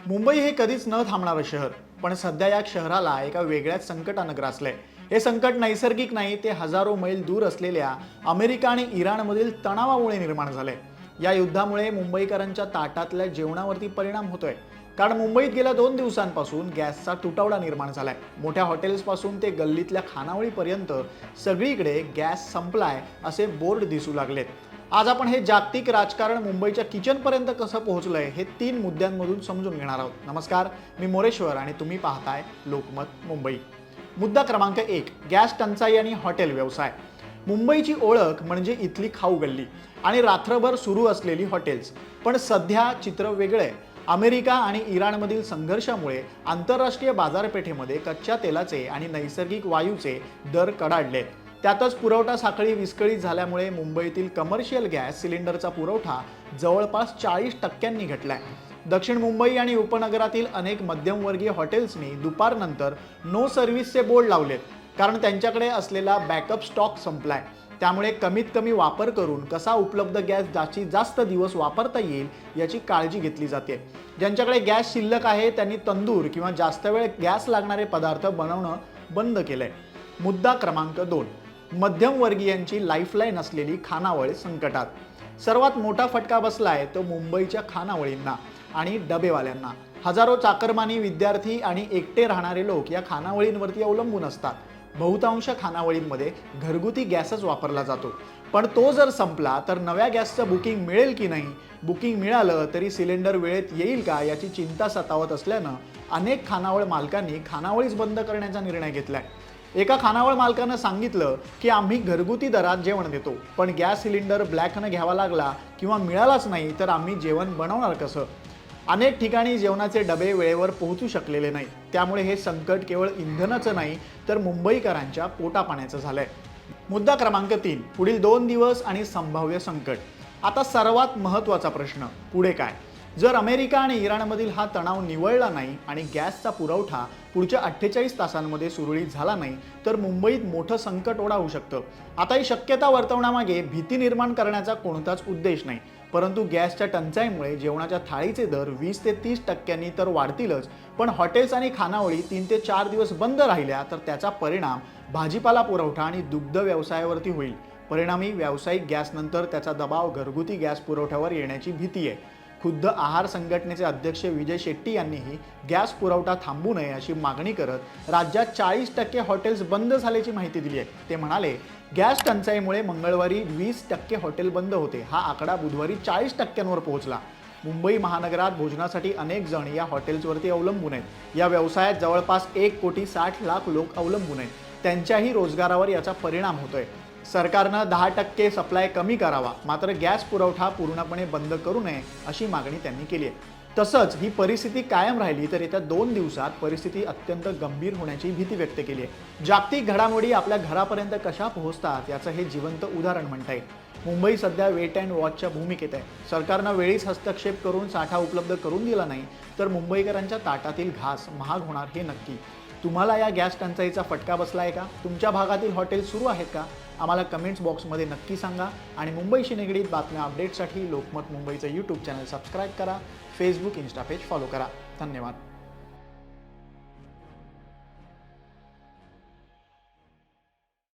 मुंबई हे कधीच न थांबणारं शहर, पण सध्या या शहराला एका वेगळ्याच संकटानं ग्रासलंय. हे संकट नैसर्गिक नाही, ते हजारो मैल दूर असलेल्या अमेरिका आणि इराणमधील तणावामुळे निर्माण झालंय. या युद्धामुळे मुंबईकरांच्या ताटातल्या जेवणावरती परिणाम होतोय. कारण मुंबईत गेल्या 2 दिवसांपासून गॅसचा तुटवडा निर्माण झालाय. मोठ्या हॉटेल्सपासून ते गल्लीतल्या खानावळीपर्यंत सगळीकडे गॅस संपलाय असे बोर्ड दिसू लागलेत. आज आपण हे जागतिक राजकारण मुंबईच्या किचनपर्यंत कसं पोहोचलंय हे 3 मुद्द्यांमधून समजून घेणार आहोत. नमस्कार, मी मोरेश्वर आणि तुम्ही पाहताय लोकमत मुंबई. मुद्दा क्रमांक 1, गॅस टंचाई आणि हॉटेल व्यवसाय. मुंबईची ओळख म्हणजे इथली खाऊ गल्ली आणि रात्रभर सुरू असलेली हॉटेल्स. पण सध्या चित्र वेगळं आहे. अमेरिका आणि इराणमधील संघर्षामुळे आंतरराष्ट्रीय बाजारपेठेमध्ये कच्च्या तेलाचे आणि नैसर्गिक वायूचे दर कडाडलेत. त्यातच पुरवठा साखळी विस्कळीत झाल्यामुळे मुंबईतील कमर्शियल गॅस सिलेंडरचा पुरवठा जवळपास 40% घटलाय. दक्षिण मुंबई आणि उपनगरातील अनेक मध्यमवर्गीय हॉटेल्सनी दुपारनंतर नो सर्व्हिसचे बोर्ड लावलेत, कारण त्यांच्याकडे असलेला बॅकअप स्टॉक संपलाय. त्यामुळे कमीत कमी वापर करून कसा उपलब्ध गॅस जास्त दिवस वापरता येईल याची काळजी घेतली जाते. ज्यांच्याकडे गॅस शिल्लक आहे त्यांनी तंदूर किंवा जास्त वेळ गॅस लागणारे पदार्थ बनवणं बंद केलंय. मुद्दा क्रमांक 2, मध्यमवर्गीयांची लाईफलाईन असलेली खानावळ संकटात. सर्वात मोठा फटका बसलाय तो मुंबईच्या खानावळींना आणि डबेवाल्यांना. हजारो चाकरमानी, विद्यार्थी आणि एकटे राहणारे लोक या खानावळींवरती अवलंबून असतात. बहुतांश खानावळींमध्ये घरगुती गॅसच वापरला जातो, पण तो जर संपला तर नव्या गॅसचं बुकिंग मिळेल की नाही, बुकिंग मिळालं तरी सिलेंडर वेळेत येईल का याची चिंता सतावत असल्यानं अनेक खानावळ मालकांनी खानावळीच बंद करण्याचा निर्णय घेतलाय. एका खानावळ मालकानं सांगितलं की आम्ही घरगुती दरात जेवण देतो, पण गॅस सिलेंडर ब्लॅकनं घ्यावा लागला किंवा मिळालाच नाही तर आम्ही जेवण बनवणार कसं. अनेक ठिकाणी जेवणाचे डबे वेळेवर पोहोचू शकलेले नाही. त्यामुळे हे संकट केवळ इंधनाचं नाही तर मुंबईकरांच्या पोटापाण्याचं झालंय. मुद्दा क्रमांक 3, पुढील 2 दिवस आणि संभाव्य संकट. आता सर्वात महत्त्वाचा प्रश्न, पुढे काय? जर अमेरिका आणि इराणमधील हा तणाव निवळला नाही आणि गॅसचा पुरवठा पुढच्या 48 तासांमध्ये सुरळीत झाला नाही तर मुंबईत मोठं संकट ओढावू शकतं. आता ही शक्यता वर्तवण्यामागे भीती निर्माण करण्याचा कोणताच उद्देश नाही, परंतु गॅसच्या टंचाईमुळे जेवणाच्या थाळीचे दर 20 ते 30% तर वाढतीलच, पण हॉटेल्स आणि खानावळी 3 ते 4 दिवस बंद राहिल्या तर त्याचा परिणाम भाजीपाला पुरवठा आणि दुग्ध व्यवसायावरती होईल. परिणामी व्यावसायिक गॅसनंतर त्याचा दबाव घरगुती गॅस पुरवठ्यावर येण्याची भीती आहे. खुद्द आहार संघटनेचे अध्यक्ष विजय शेट्टी यांनीही गॅस पुरवठा थांबू नये अशी मागणी करत राज्यात 40% हॉटेल्स बंद झाल्याची माहिती दिली आहे. ते म्हणाले, गॅस टंचाईमुळे मंगळवारी 20% हॉटेल बंद होते. हा आकडा बुधवारी 40%वर पोहोचला. मुंबई महानगरात भोजनासाठी अनेक जण या हॉटेल्सवरती अवलंबून आहेत. या व्यवसायात जवळपास 1,60,00,000 लोक अवलंबून आहेत. त्यांच्याही रोजगारावर याचा परिणाम होतोय. सरकारनं 10% सप्लाय कमी करावा, मात्र गॅस पुरवठा पूर्णपणे बंद करू नये अशी मागणी त्यांनी केली आहे. तसंच ही परिस्थिती कायम राहिली तर येत्या 2 दिवसात परिस्थिती अत्यंत गंभीर होण्याची भीती व्यक्त केली आहे. जागतिक घडामोडी आपल्या घरापर्यंत कशा पोहोचतात याचं हे जिवंत उदाहरण म्हणता येईल. मुंबई सध्या वेट अँड वॉचच्या भूमिकेत आहे. सरकारनं वेळीच हस्तक्षेप करून साठा उपलब्ध करून दिला नाही तर मुंबईकरांच्या ताटातील घास महाग होणार हे नक्की. तुम्हाला या गॅस टंचाईचा फटका बसलाय का? तुमच्या भागातील हॉटेल सुरू आहेत का? आम्हाला कमेंट्स बॉक्समध्ये नक्की सांगा. आणि मुंबईशी निगडीत बातम्या अपडेटसाठी लोकमत मुंबईचं यूट्यूब चॅनल सबस्क्राईब करा. फेसबुक, इन्स्टा पेज फॉलो करा. धन्यवाद.